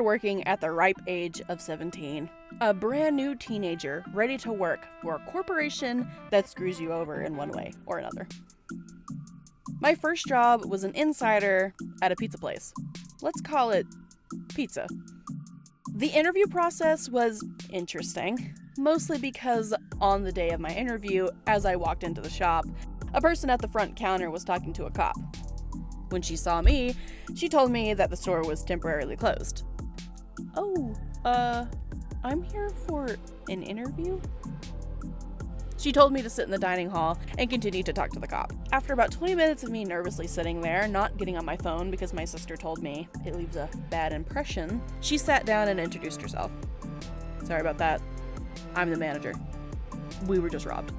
started working at the ripe age of 17. A brand new teenager ready to work for a corporation that screws you over in one way or another. My first job was an insider at a pizza place. Let's call it pizza. The interview process was interesting, mostly because on the day of my interview, as I walked into the shop, a person at the front counter was talking to a cop. When she saw me, she told me that the store was temporarily closed. "Oh, I'm here for an interview?" She told me to sit in the dining hall and continued to talk to the cop. After about 20 minutes of me nervously sitting there, not getting on my phone because my sister told me it leaves a bad impression, she sat down and introduced herself. "Sorry about that. I'm the manager. We were just robbed."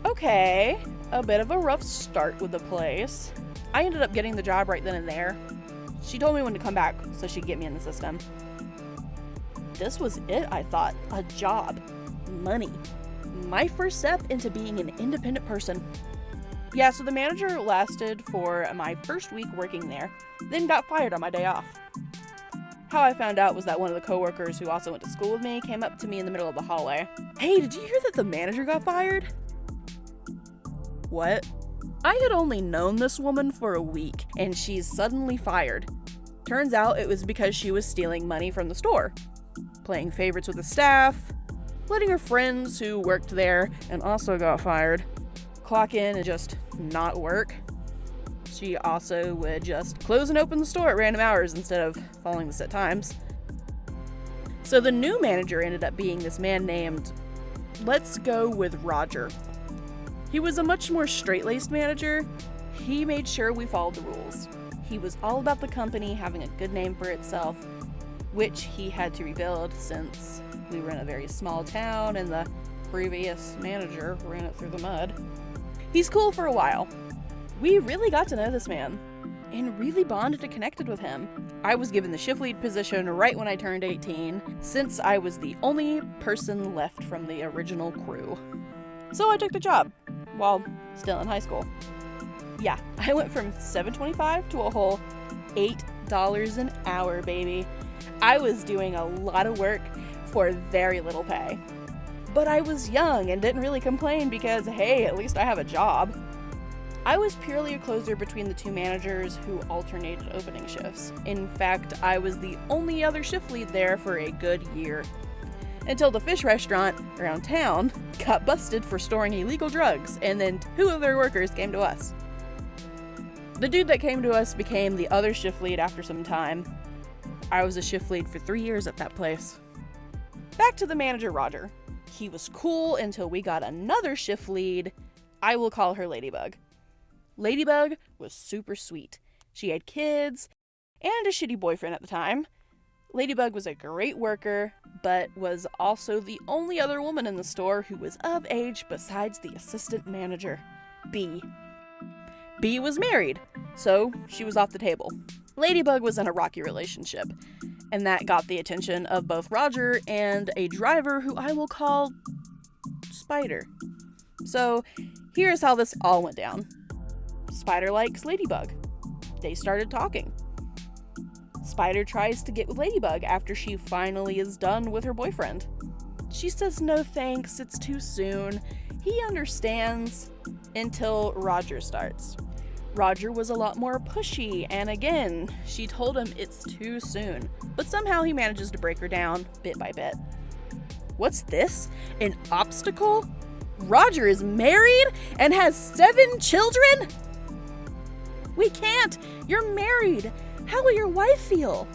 Okay, a bit of a rough start with the place. I ended up getting the job right then and there. She told me when to come back so she'd get me in the system. This was it, I thought. A job. Money. My first step into being an independent person. Yeah, so the manager lasted for my first week working there, then got fired on my day off. How I found out was that one of the coworkers who also went to school with me came up to me in the middle of the hallway. "Hey, did you hear that the manager got fired?" What? I had only known this woman for a week, and she's suddenly fired. Turns out it was because she was stealing money from the store, playing favorites with the staff, letting her friends who worked there and also got fired clock in and just not work. She also would just close and open the store at random hours instead of following the set times. So the new manager ended up being this man named, let's go with Roger. He was a much more straight-laced manager. He made sure we followed the rules. He was all about the company having a good name for itself, which he had to rebuild since we were in a very small town and the previous manager ran it through the mud. He's cool for a while. We really got to know this man and really bonded and connected with him. I was given the shift lead position right when I turned 18, since I was the only person left from the original crew. So I took the job while still in high school. Yeah, I went from $7.25 to a whole $8 an hour, baby. I was doing a lot of work for very little pay. But I was young and didn't really complain because, hey, at least I have a job. I was purely a closer between the two managers who alternated opening shifts. In fact, I was the only other shift lead there for a good year. Until the fish restaurant around town got busted for storing illegal drugs, and then 2 of their workers came to us. The dude that came to us became the other shift lead after some time. I was a shift lead for 3 years at that place. Back to the manager, Roger. He was cool until we got another shift lead. I will call her Ladybug. Ladybug was super sweet. She had kids and a shitty boyfriend at the time. Ladybug was a great worker, but was also the only other woman in the store who was of age besides the assistant manager, B. B was married, so she was off the table. Ladybug was in a rocky relationship, and that got the attention of both Roger and a driver who I will call Spider. So here's how this all went down. Spider likes Ladybug. They started talking. Spider tries to get with Ladybug after she finally is done with her boyfriend. She says no thanks, it's too soon. He understands until Roger starts. Roger was a lot more pushy, and again, she told him it's too soon, but somehow he manages to break her down bit by bit. What's this? An obstacle? Roger is married and has 7 children? We can't! You're married! How will your wife feel?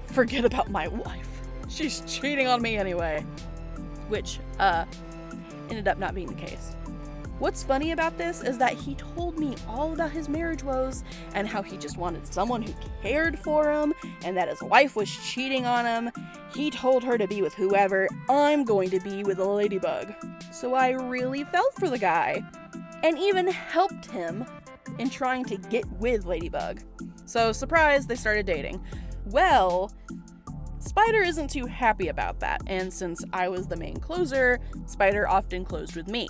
Forget about my wife. She's cheating on me anyway. Which, ended up not being the case. What's funny about this is that he told me all about his marriage woes and how he just wanted someone who cared for him and that his wife was cheating on him. He told her to be with whoever. I'm going to be with a Ladybug. So I really felt for the guy and even helped him in trying to get with Ladybug. So surprise, they started dating. Well, Spider isn't too happy about that, and since I was the main closer, Spider often closed with me.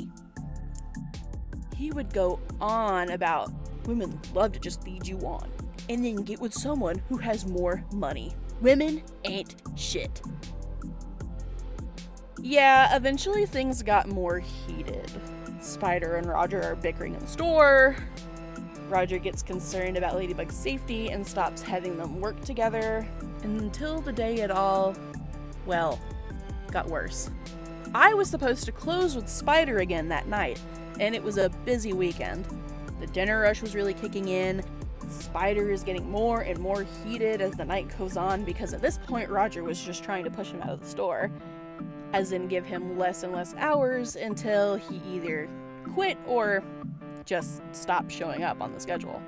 He would go on about women love to just lead you on. and then get with someone who has more money. Women ain't shit. Yeah, eventually things got more heated. Spider and Roger are bickering in the store. Roger gets concerned about Ladybug's safety and stops having them work together, until the day it all, well, got worse. I was supposed to close with Spider again that night, and it was a busy weekend. The dinner rush was really kicking in. Spider is getting more and more heated as the night goes on, because at this point Roger was just trying to push him out of the store, as in give him less and less hours until he either quit or just stopped showing up on the schedule.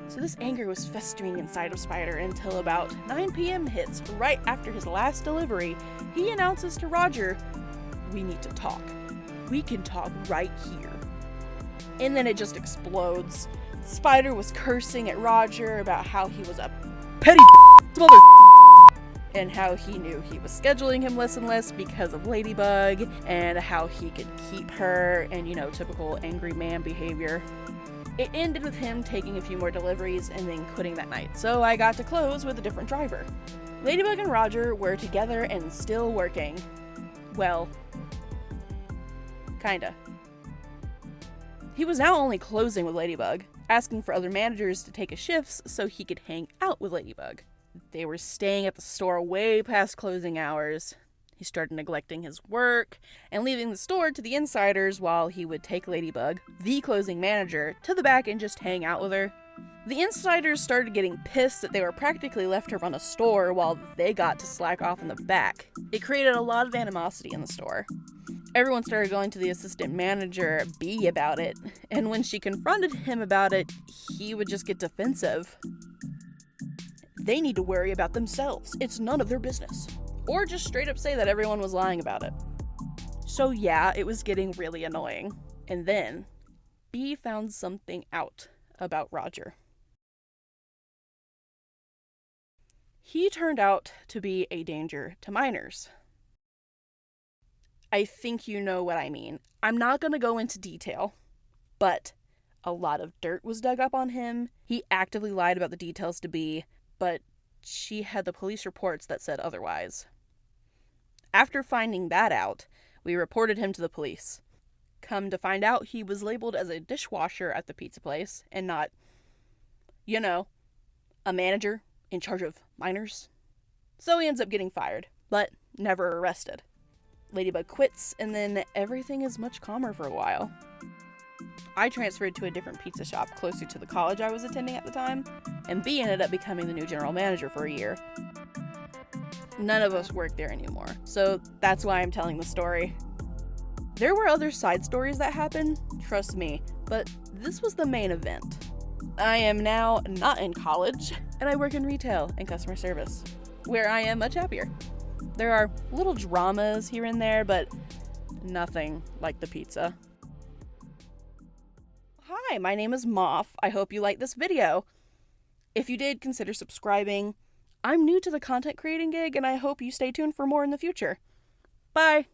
So this anger was festering inside of Spider until about 9 p.m. hits. Right after his last delivery, he announces to Roger, "We need to talk. We can talk right here." And then it just explodes. Spider was cursing at Roger about how he was a petty mother, and how he knew he was scheduling him less and less because of Ladybug, and how he could keep her, and typical angry man behavior. It ended with him taking a few more deliveries and then quitting that night, so I got to close with a different driver. Ladybug and Roger were together and still working. Well, kinda. He was now only closing with Ladybug, asking for other managers to take his shifts so he could hang out with Ladybug. They were staying at the store way past closing hours. He started neglecting his work and leaving the store to the insiders while he would take Ladybug, the closing manager, to the back and just hang out with her. The insiders started getting pissed that they were practically left to run a store while they got to slack off in the back. It created a lot of animosity in the store. Everyone started going to the assistant manager, B, about it, and when she confronted him about it, he would just get defensive. They need to worry about themselves. It's none of their business. Or just straight up say that everyone was lying about it. So yeah, it was getting really annoying. And then, B found something out about Roger. He turned out to be a danger to minors. I think you know what I mean. I'm not going to go into detail, but a lot of dirt was dug up on him. He actively lied about the details to B, but she had the police reports that said otherwise. After finding that out, we reported him to the police. Come to find out, he was labeled as a dishwasher at the pizza place and not, a manager in charge of minors. So he ends up getting fired, but never arrested. Ladybug quits, and then everything is much calmer for a while. I transferred to a different pizza shop closer to the college I was attending at the time, and B ended up becoming the new general manager for a year. None of us worked there anymore, so that's why I'm telling the story. There were other side stories that happened, trust me, but this was the main event. I am now not in college, and I work in retail and customer service, where I am much happier. There are little dramas here and there, but nothing like the pizza. Hi, my name is Moth. I hope you liked this video. If you did, consider subscribing. I'm new to the content creating gig, and I hope you stay tuned for more in the future. Bye!